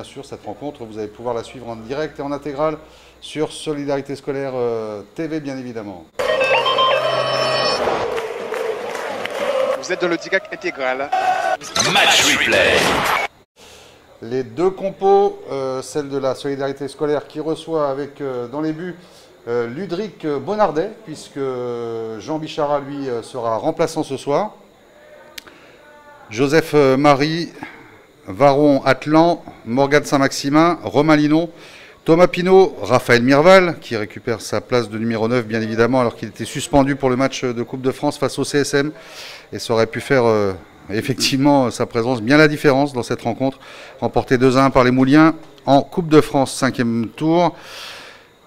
sûr, cette rencontre, vous allez pouvoir la suivre en direct et en intégrale sur Solidarité Scolaire TV, bien évidemment. Vous êtes dans le direct intégral. Match replay. Les deux compos, celle de la Solidarité Scolaire qui reçoit avec dans les buts Ludric Bonardet, puisque Jean Bichara, lui, sera remplaçant ce soir. Joseph Marie, Varon Atlan, Morgane Saint-Maximin, Romain Linon, Thomas Pinault, Raphaël Mirval, qui récupère sa place de numéro 9, bien évidemment, alors qu'il était suspendu pour le match de Coupe de France face au CSM. Et ça aurait pu faire effectivement sa présence bien la différence dans cette rencontre, remportée 2-1 par les Mouliens en Coupe de France, 5e tour.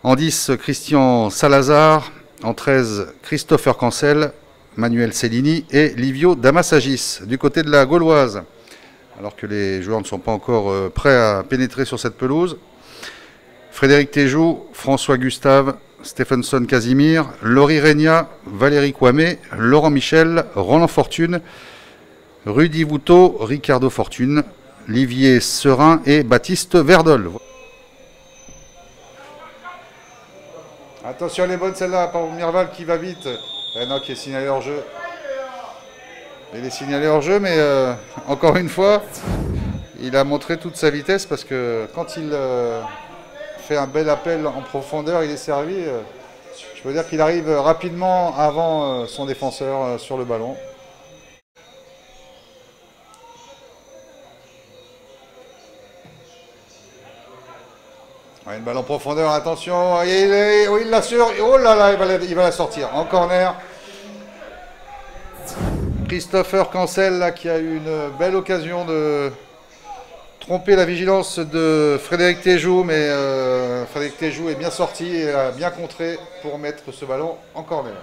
En 10, Christian Salazar. En 13, Christopher Cancel, Manuel Cellini et Livio Damassagis. Du côté de la Gauloise, alors que les joueurs ne sont pas encore prêts à pénétrer sur cette pelouse, Frédéric Téjou, François Gustave, Stephenson Casimir, Laurie Regna, Valérie Kwame, Laurent Michel, Roland Fortune, Rudy Voutot, Ricardo Fortune, Livier Serin et Baptiste Verdol. Attention, elle est bonne celle-là, par Mirval qui va vite. Non, qui est signalé hors jeu. Il est signalé hors jeu, mais encore une fois, il a montré toute sa vitesse parce que quand il fait un bel appel en profondeur, il est servi. Je peux dire qu'il arrive rapidement avant son défenseur sur le ballon. Une balle en profondeur, attention, il l'assure, oh là là, il va la sortir en corner. Christopher Cancel là, qui a eu une belle occasion de tromper la vigilance de Frédéric Téjou, mais Frédéric Téjou est bien sorti et a bien contré pour mettre ce ballon en corner.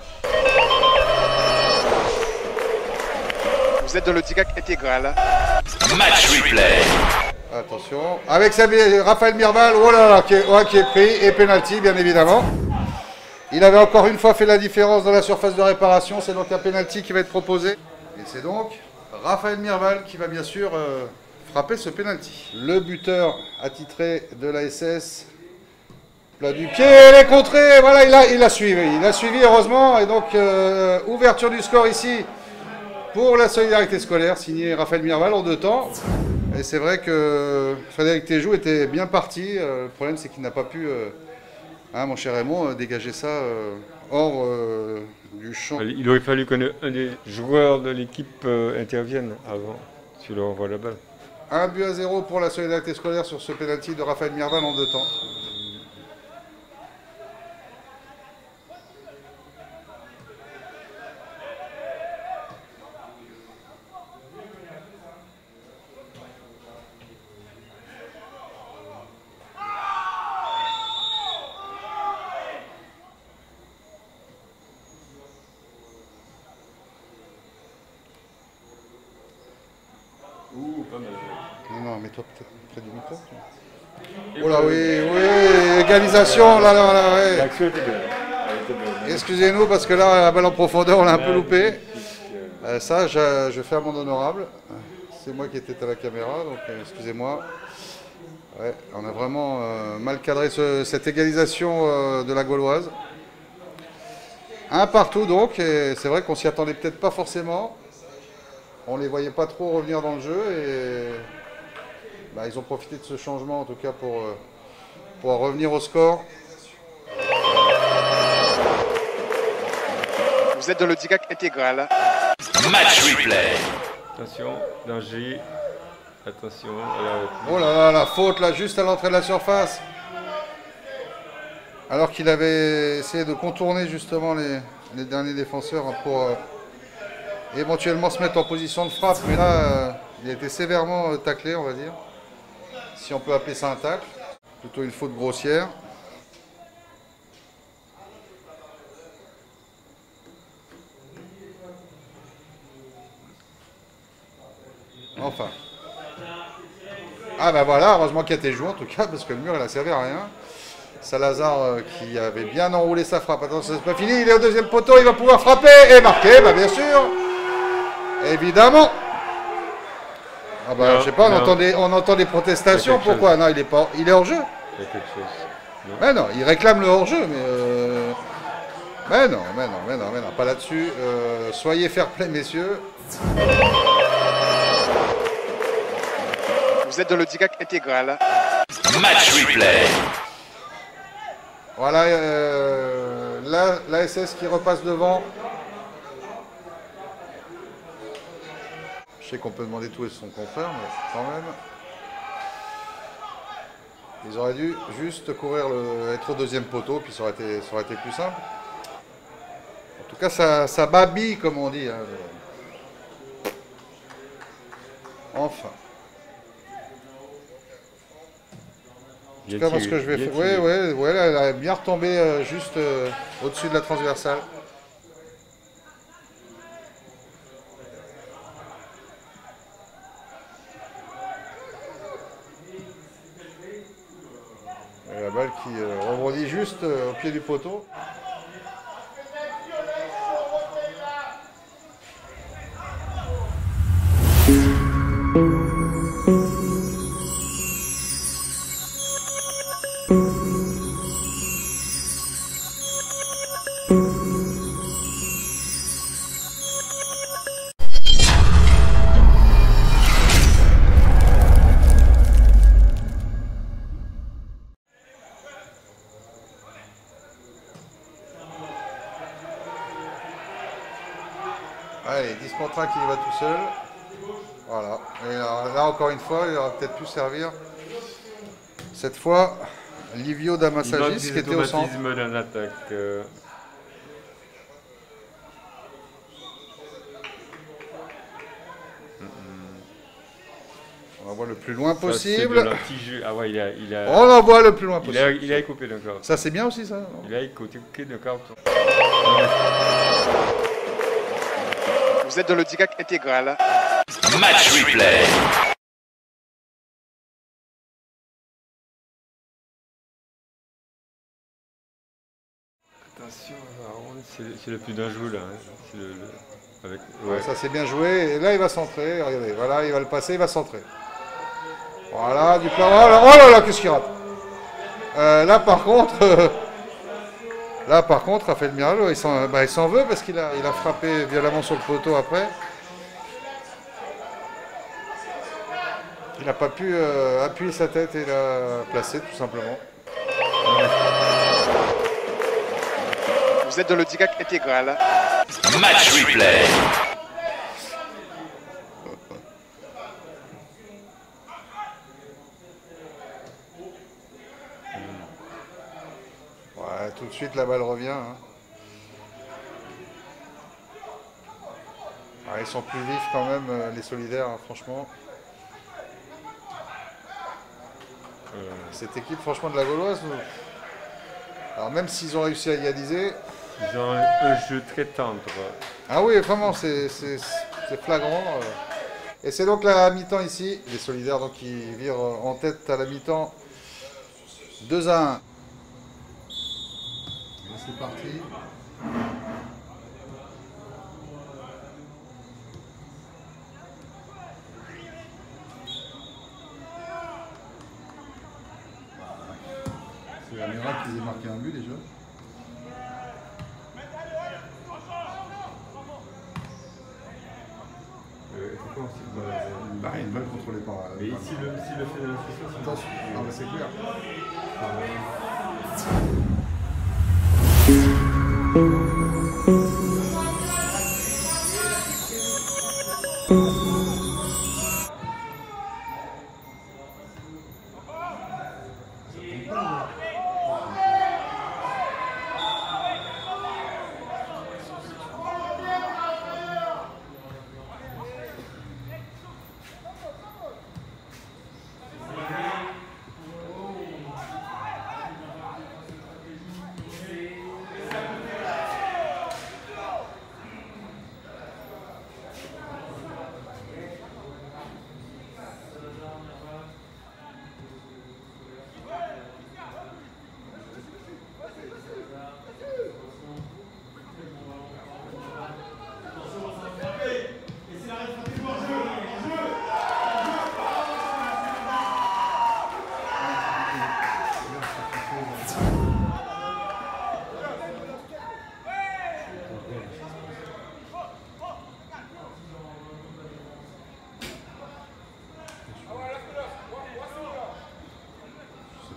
Vous êtes dans le direct intégral. Match replay. Attention, avec Raphaël Mirval, oh là là, qui est pris, et pénalty bien évidemment. Il avait encore une fois fait la différence dans la surface de réparation, c'est donc un pénalty qui va être proposé. Et c'est donc Raphaël Mirval qui va bien sûr frapper ce pénalty. Le buteur attitré de la SS, plat du pied, elle est contrée, voilà, il a suivi heureusement, et donc ouverture du score ici pour la Solidarité Scolaire, signé Raphaël Mirval en 2 temps. Et c'est vrai que Frédéric Téjou était bien parti. Le problème, c'est qu'il n'a pas pu, mon cher Raymond, dégager ça hors du champ. Il aurait fallu qu'un des joueurs de l'équipe intervienne avant sur le renvoi de la balle. 1-0 pour la Solidarité Scolaire sur ce pénalty de Raphaël Mirval en 2 temps. Non, mets-toi peut-être près du micro. Oh là, oui, égalisation, là, ouais. Excusez-nous, parce que là, la balle en profondeur, on l'a un peu loupé. Ça, je fais amende honorable. C'est moi qui étais à la caméra, donc excusez-moi. Ouais, on a vraiment mal cadré cette égalisation de la Gauloise. 1 partout, donc, et c'est vrai qu'on s'y attendait peut-être pas forcément. On ne les voyait pas trop revenir dans le jeu et ils ont profité de ce changement en tout cas pour revenir au score. Vous êtes dans le direct intégral. Match replay. Attention, danger. Attention. Oh là là, la faute là, juste à l'entrée de la surface. Alors qu'il avait essayé de contourner justement les derniers défenseurs pour éventuellement se mettre en position de frappe, mais là, il a été sévèrement taclé, on va dire. Si on peut appeler ça un tacle. Plutôt une faute grossière. Enfin. Ah ben voilà, heureusement qu'il y a été joué en tout cas, parce que le mur, il a servi à rien. Salazar qui avait bien enroulé sa frappe. Attention, c'est pas fini, il est au 2e poteau, il va pouvoir frapper et marquer, bien sûr. Évidemment. Ah bah, Non, je sais pas, non. on entend des protestations. Il y a quelque Pourquoi? Non, il est hors jeu. Il y a quelque chose. Non. Mais non, il réclame le hors jeu, mais non, pas là-dessus. Soyez fair-play, messieurs. Vous êtes dans le DIGAC intégral. Match replay. Voilà, la SS qui repasse devant. Je sais qu'on peut demander tout et son contraire, mais quand même. Ils auraient dû juste courir, être au deuxième poteau, puis ça aurait été plus simple. En tout cas, ça babille, comme on dit. Hein. Enfin. En tout cas, moi, ce que je vais faire. Oui, elle a bien retombé juste au-dessus de la transversale. Et la balle qui rebondit juste au pied du poteau. Allez, 10 contre 1 qui y va tout seul. Voilà. Et là, encore une fois, il aurait peut-être pu servir. Cette fois, Livio Damassagis qui était au centre. Il manque des automatismes dans l'attaque. On envoie le plus loin Ça, c'est possible. de l'anti-jeu. Ah ouais, On envoie le plus loin possible. il a coupé d'un carton. Ça, c'est bien aussi, ça. Il a coupé d'un carton. Vous êtes dans le DIGAC intégral. Match replay. Attention, c'est le plus dangereux là. Hein. C'est avec, Ouais, ça, c'est bien joué. Et là, il va centrer. Regardez, voilà, il va le passer, il va centrer. Voilà, du plan. Oh là là, qu'est-ce qu'il rate? Là, par contre, Raphaël Mirallo, il s'en veut parce qu'il a frappé violemment sur le poteau après. Il n'a pas pu appuyer sa tête et la placer, tout simplement. Vous êtes dans le DIGAC intégral. Match replay. Ouais, tout de suite, la balle revient. Hein. Ah, ils sont plus vifs quand même, les solidaires, hein, franchement. Cette équipe, franchement, de la Gauloise, alors même s'ils ont réussi à égaliser... Ils ont un jeu très tendre. Ah oui, vraiment, c'est flagrant. Et c'est donc la mi-temps ici. Les solidaires donc, qui virent en tête à la mi-temps 2-1. C'est parti. C'est un miracle qu'ils aient marqué un but déjà. Bah, une balle contrôlée par la... Mais ici, le fait de la session, c'est Attention, non mais c'est clair.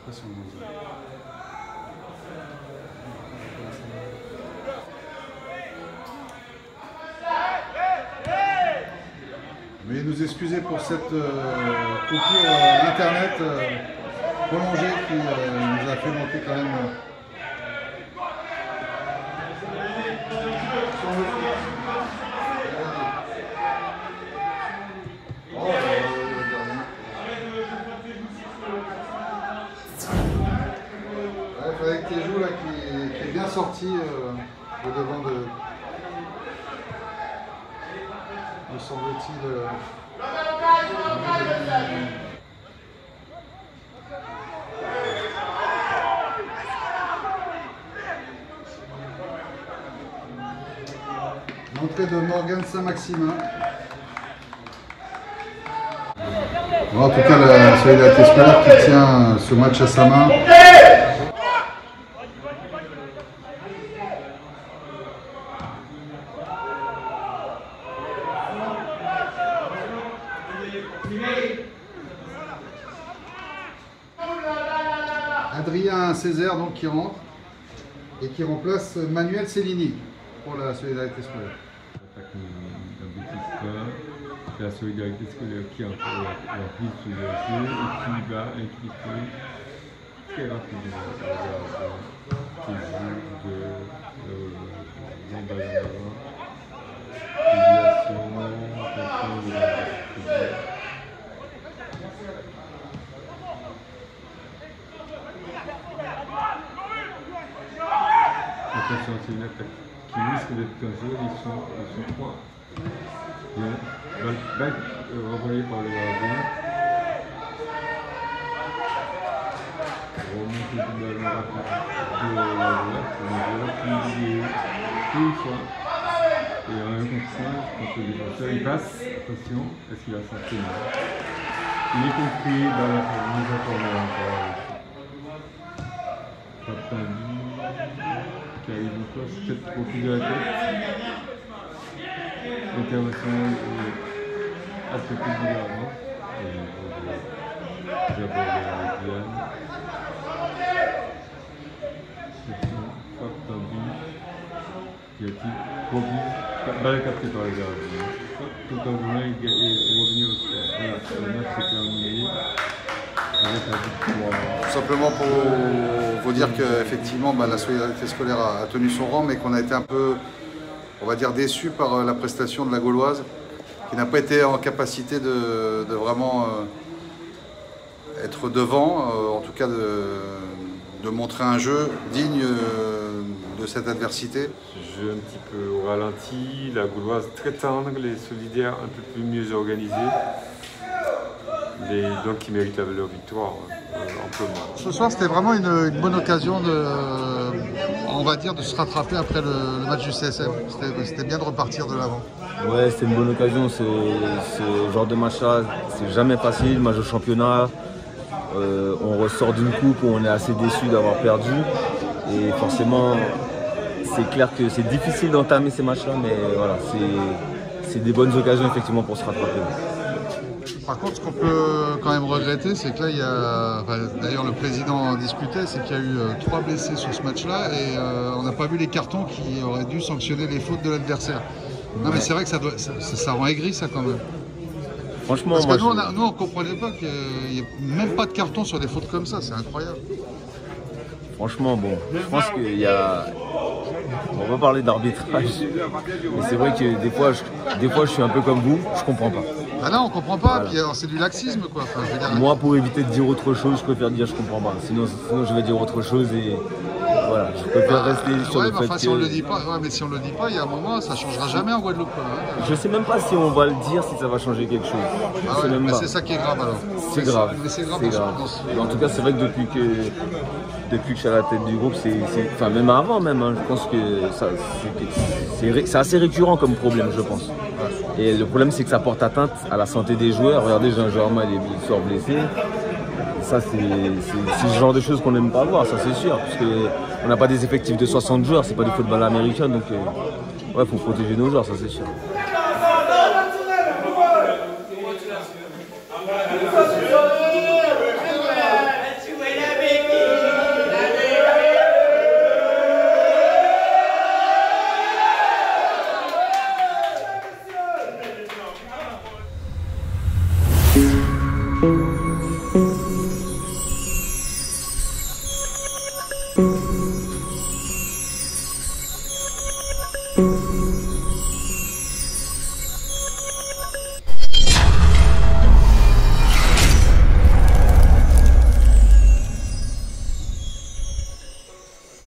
impressionnant. Veuillez nous excuser pour cette coupure internet prolongée qui nous a fait monter quand même. Il fallait que tu joues là qui est bien sorti de devant de semble-t-il. L'entrée de Morgan Saint-Maximin. Bon, en tout cas, la Solidarité Scolaire qui tient ce match à sa main. Adrien Césaire donc qui rentre et qui remplace Manuel Cellini pour la Solidarité Scolaire. La Solidarité Scolaire qui a encore la prise sur le jeu et qui va impliquer très rapidement qui joue de l'emballage avant, déviation, contrôle de la attention, c'est une attaque qui risque d'être dangereuse, ils sont trois. Balle renvoyée par le gardien. Remontée du ballon rapide de la droite qui est une fois. Et en 1 contre le défenseur, il passe. Attention, est-ce qu'il va s'entraîner? Il est compris dans la mise en corner encore. Papendi qui arrive encore, c'est peut-être trop plus de la tête. L'intervention est assez peu du gardien. Et d'abord de la Diane. Papendi qui a-t-il promis balle captée par le gardien. Tout en voulant revenir au score. Voilà, le match s'est terminé. Tout simplement pour vous dire qu'effectivement la Solidarité Scolaire a tenu son rang, mais qu'on a été un peu, on va dire, déçu par la prestation de la Gauloise, qui n'a pas été en capacité de vraiment être devant, en tout cas de montrer un jeu digne de cette adversité. Jeu un petit peu au ralenti, la Gauloise très tendre, les Solidaires un peu plus mieux organisés. Donc qui méritent leur victoire amplement. Ce soir, c'était vraiment une bonne occasion on va dire, de se rattraper après le match du CSM. C'était bien de repartir de l'avant. Ouais, c'était une bonne occasion. Ce genre de match-là, c'est jamais facile. Match de championnat, on ressort d'une coupe où on est assez déçu d'avoir perdu. Et forcément, c'est clair que c'est difficile d'entamer ces matchs-là, mais voilà, c'est des bonnes occasions effectivement pour se rattraper. Par contre, ce qu'on peut quand même regretter, c'est que là, il y a, d'ailleurs le président en discutait, c'est qu'il y a eu 3 blessés sur ce match-là et on n'a pas vu les cartons qui auraient dû sanctionner les fautes de l'adversaire. Non, mais c'est vrai que ça rend aigri, ça, quand même. Franchement, parce que nous, on ne comprenait pas qu'il n'y ait même pas de carton sur des fautes comme ça, c'est incroyable. Franchement, bon, je pense qu'il y a... On va parler d'arbitrage, mais c'est vrai que des fois, je suis un peu comme vous, je comprends pas. Ah non, on comprend pas, voilà. Puis c'est du laxisme, quoi. Enfin, je veux dire... Moi, pour éviter de dire autre chose, je préfère dire je comprends pas. Sinon je vais dire autre chose et voilà, je préfère rester sur le fait que... Si on le dit pas, mais si on le dit pas, il y a un moment, ça changera jamais en Guadeloupe. Hein. Je sais même pas si on va le dire, si ça va changer quelque chose. Ah ouais, mais c'est ça qui est grave alors. C'est grave. Mais c'est grave. En tout cas, c'est vrai que depuis que je suis à la tête du groupe, enfin même avant même, hein, je pense que c'est assez récurrent comme problème, je pense. Et le problème, c'est que ça porte atteinte à la santé des joueurs. Regardez, Jean Jorma, il sort blessé. Ça, c'est ce genre de choses qu'on n'aime pas voir, ça c'est sûr. Parce qu'on n'a pas des effectifs de 60 joueurs, c'est pas du football américain. Donc, ouais, faut protéger nos joueurs, ça c'est sûr. Ciao.